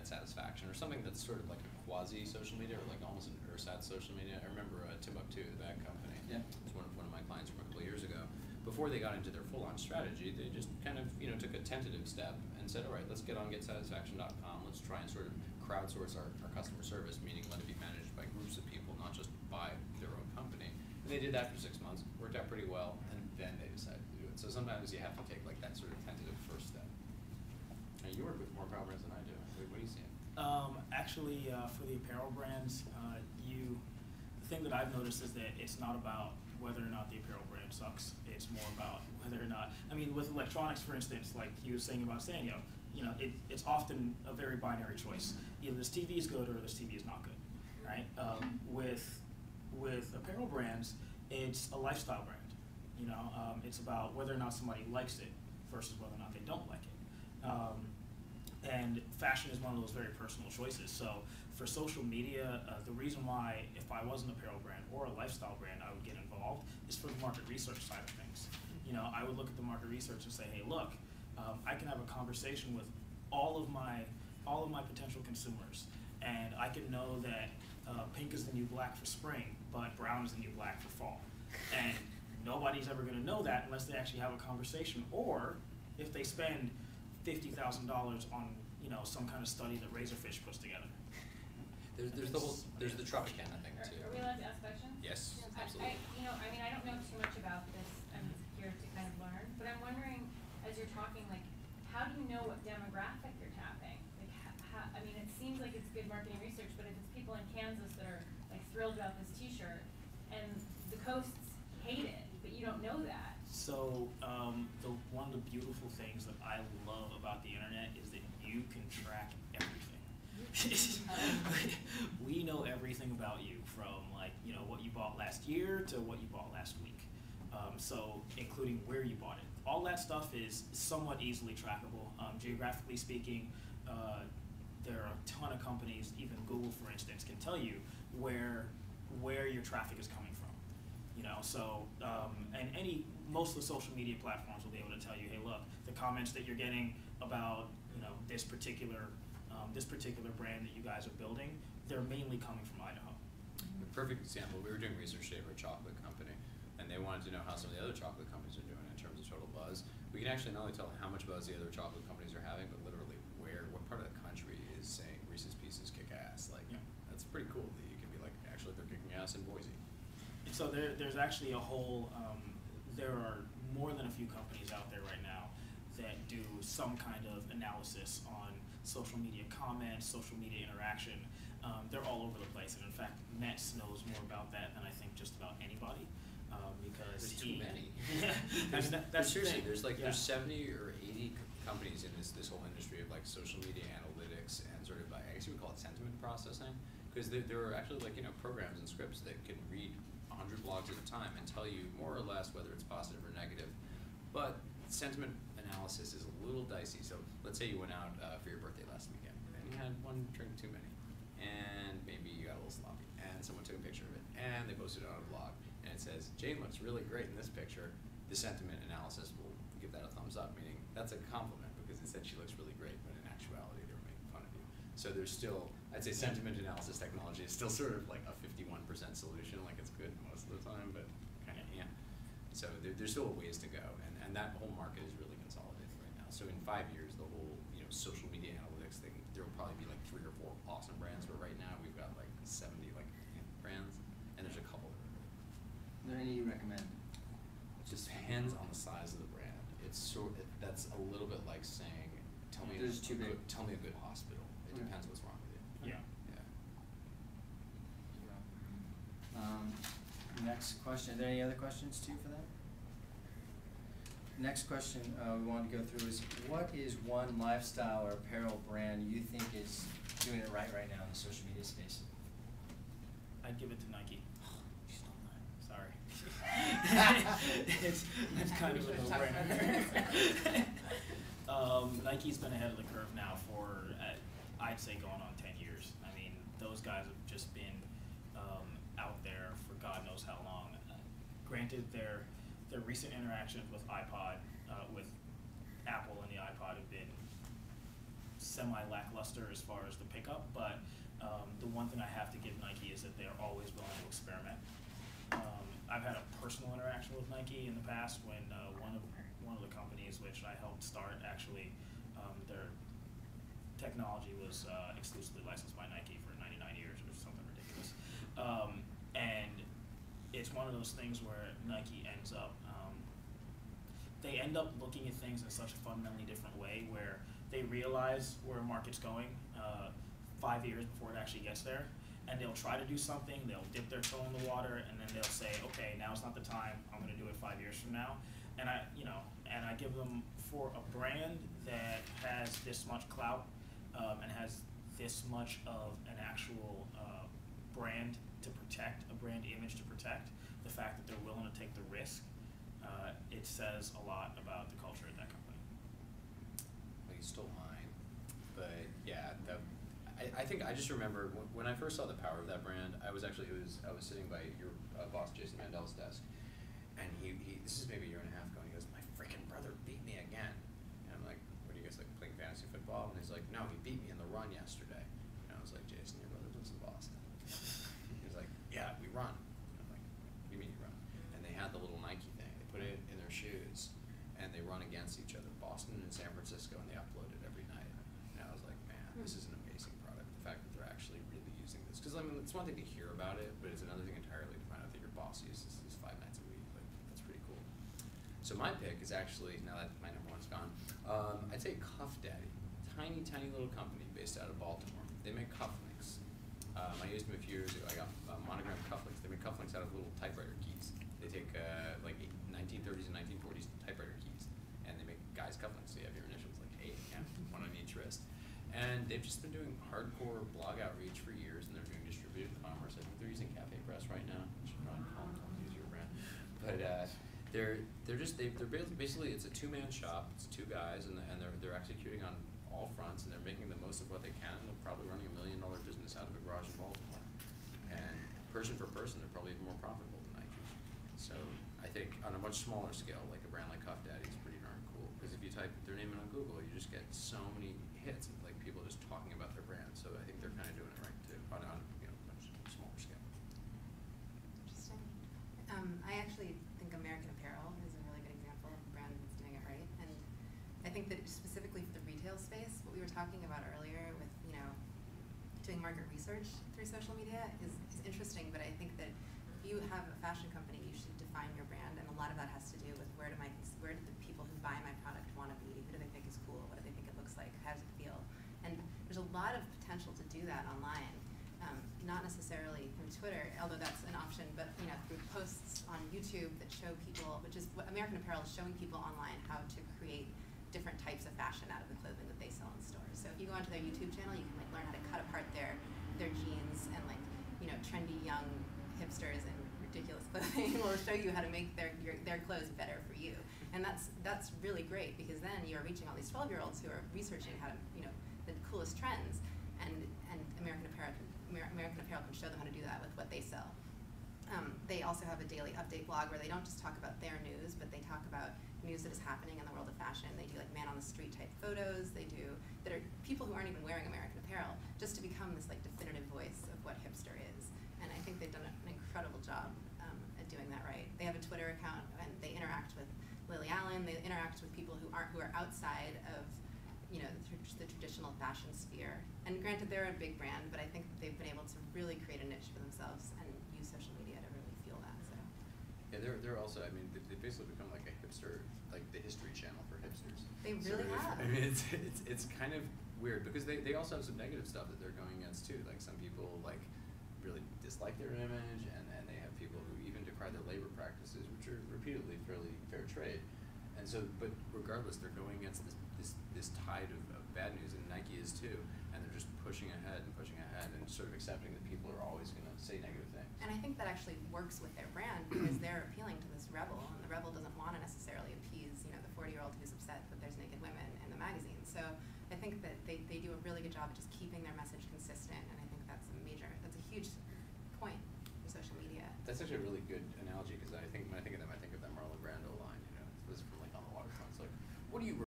Get Satisfaction, or something that's sort of like a quasi-social media, or like almost an ersatz social media. I remember Timbuktu, the bag company. Yeah. It's one of my clients from a couple of years ago. Before they got into their full-on strategy, they just kind of took a tentative step and said, all right, let's get on getsatisfaction.com. Let's try and sort of crowdsource our customer service, meaning let it be managed by groups of people, not just by their own company. And they did that for 6 months, worked out pretty well, and then they decided to do it. So sometimes you have to take like that sort of tentative first step. Now, you work with more apparel brands than I do. What are you seeing? Actually, for the apparel brands, the thing that I've noticed is that it's not about whether or not the apparel brand sucks. It's more about whether or not, I mean, with electronics, for instance, like you were saying about Sanyo, it's often a very binary choice. Either this TV is good or this TV is not good, right? With apparel brands, it's a lifestyle brand. It's about whether or not somebody likes it versus whether or not they don't like it. And fashion is one of those very personal choices. So for social media, the reason why, if I was an apparel brand or a lifestyle brand, I would get involved is for the market research side of things. I would look at the market research and say, hey, look, I can have a conversation with all of my potential consumers, and I can know that pink is the new black for spring, but brown is the new black for fall. And nobody's ever going to know that unless they actually have a conversation, or if they spend $50,000 on some kind of study that Razorfish puts together. There's the Tropicana thing too. Are we allowed to ask questions? Yes, absolutely. I don't know too much about this. I'm here to kind of learn, but I'm wondering, as you're talking, like, how do you know what demographic you're tapping? Like, it seems like it's good marketing research, but if it's people in Kansas that are like thrilled about this T-shirt, and the coasts hate it, but you don't know that. So one of the beautiful things that I love about the internet is that you can track everything. We know everything about you, from what you bought last year to what you bought last week. So including where you bought it. All that stuff is somewhat easily trackable. Geographically speaking, there are a ton of companies, even Google for instance, can tell you where your traffic is coming from. And most of the social media platforms will be able to tell you, hey, look, the comments that you're getting about this particular brand that you guys are building, they're mainly coming from Idaho. A perfect example, we were doing research today for a chocolate company, and they wanted to know how some of the other chocolate companies are doing in terms of total buzz. We can actually not only tell how much buzz the other chocolate companies are having, but literally what part of the country is saying Reese's Pieces kick ass. Like, yeah. That's pretty cool that you can be like, actually they're kicking ass in Boise. So there's actually a whole, there are more than a few companies out there right now that do some kind of analysis on social media comments, social media interaction. They're all over the place, and in fact, Metz knows more about that than I think just about anybody, because there's too many. That's seriously, the thing. there's 70 or 80 companies in this whole industry of like social media analytics and sort of I guess you would call it sentiment processing, because there are actually programs and scripts that can read 100 blogs at a time and tell you more or less whether it's positive or negative. But sentiment analysis is a little dicey. So let's say you went out for your birthday last weekend and you had one drink too many, and maybe you got a little sloppy, and someone took a picture of it and they posted it on a blog, and it says Jane looks really great in this picture. The sentiment analysis will give that a thumbs up, meaning that's a compliment because it said she looks really great, but in actuality they were making fun of you. So there's still, I'd say sentiment analysis technology is still sort of like a 51% solution, like it's good most of the time, but kind of yeah. So there's still ways to go, and that whole market is really consolidated right now. So in 5 years, the whole social media analytics thing, there will probably be like 3 or 4 awesome brands, but right now we've got like 70 brands, and there's a couple that are really Are there any you recommend? It just depends on the size of the brand. That's a little bit like saying, tell me a good hospital. It depends what's wrong with you. Yeah. Next question. Are there any other questions too for that? Next question we want to go through is, what is one lifestyle or apparel brand you think is doing it right now in the social media space? I'd give it to Nike. Sorry. That's kind of a no-brainer. Nike's been ahead of the curve now for, I'd say, going on 10 years. I mean, those guys have just been out there for God knows how long. Granted, their recent interactions with iPod, with Apple and the iPod have been semi-lackluster as far as the pickup, but the one thing I have to give Nike is that they're always willing to experiment. I've had a personal interaction with Nike in the past when one of the companies which I helped start actually, their technology was exclusively licensed by Nike for 99 years or something ridiculous. And it's one of those things where Nike ends up, they end up looking at things in such a fundamentally different way where they realize where a market's going 5 years before it actually gets there. And they'll try to do something, they'll dip their toe in the water, and then they'll say, okay, now's not the time, I'm gonna do it 5 years from now. And I give them, for a brand that has this much clout, and has this much of an actual brand to protect, a brand image to protect, the fact that they're willing to take the risk, it says a lot about the culture at that company. Well, you stole mine, but yeah, I think I just remember when I first saw the power of that brand. I was sitting by your boss Jason Mandel's desk, and he this is maybe a year and a half ago. And he goes, "My freaking brother beat me again." And I'm like, "What are you guys like playing fantasy football?" And he's like, "No, he beat me in the run yesterday." And I was like, "Jason, your brother lives in Boston." He's like, "Yeah, we run." And I'm like, "What do you mean you run?" And they had the little Nike thing. They put it in their shoes, and they run against each other, Boston and San Francisco, and they upload it every night. And I was like, "Man, this is an amazing product." The fact that they're actually really using this, because I mean, it's one thing to hear about it, but it's another thing entirely to find out that your boss uses this 5 nights a week. Like, that's pretty cool. So my pick is actually, now that my number one's gone, I'd say Cuff Daddy. Tiny little company based out of Baltimore. They make cufflinks. I used them a few years ago. I got monogrammed cufflinks. They make cufflinks out of little typewriter keys. They take like 1930s and 1940s typewriter keys, and they make guys cufflinks. So you have your initials, like A and M, one on each wrist. And they've just been doing hardcore blog outreach for years, and they're doing distributed commerce. I think they're using Cafe Press right now. I should probably call them to use your brand. But they're basically, it's a 2-man shop. It's 2 guys, and they're executing on all fronts, and they're making the most of what they can. They're probably running $1 million business out of a garage in Baltimore. And person for person, they're probably even more profitable than Nike. So I think on a much smaller scale, like a brand like Cuff Daddy is pretty darn cool. Because if you type their name in on Google, you just get so many hits of like people just talking about their brand. So I think they're kind of doing it right too, on much smaller scale. Interesting. I actually think American Apparel is a really good example of a brand that's doing it right. And I think that specifically for the retail space, what we were talking about earlier with, doing market research through social media is interesting, but I think that if you have a fashion company, you should define your brand, and a lot of that has to do with where do the people who buy my product want to be, who do they think is cool, what do they think it looks like, how does it feel, and there's a lot of potential to do that online, not necessarily through Twitter, although that's an option, but through posts on YouTube that show people, which is what American Apparel is showing people online how to create different types of fashion out of the clothing that they sell in stores. So if you go onto their YouTube channel, you can learn how to cut apart their jeans, and trendy young hipsters in ridiculous clothing will show you how to make their clothes better for you. And that's really great, because then you're reaching all these 12-year-olds who are researching how to the coolest trends, and American Apparel can show them how to do that with what they sell. They also have a daily update blog where they don't just talk about their news, but they talk about news that is happening in the world of fashion. They do like man on the street type photos. They do that are people who aren't even wearing American Apparel, just to become this like definitive voice of what hipster is. And I think they've done an incredible job at doing that right. They have a Twitter account, and they interact with Lily Allen. They interact with people who are outside of the traditional fashion sphere. And granted, they're a big brand, but I think they've been able to really create a niche for themselves and use social media to really fuel that. So. Yeah, they're also, I mean, they basically become like a hipster, like the History Channel for hipsters. They really have. I mean, it's kind of weird, because they also have some negative stuff that they're going against too. Like some people like really dislike their image, and they have people who even decry their labor practices, which are repeatedly fairly fair trade. And so, but regardless, they're going against this tide of bad news, and Nike is too, and they're just pushing ahead and sort of accepting that people are always going to say negative things. And I think that actually works with their brand, because they're appealing to this rebel, and the rebel doesn't want to necessarily appease, the 40-year-old who's upset that there's naked women in the magazine. So I think that they do a really good job of just keeping their message consistent, and I think that's a huge point for social media. That's actually a really good analogy, because I think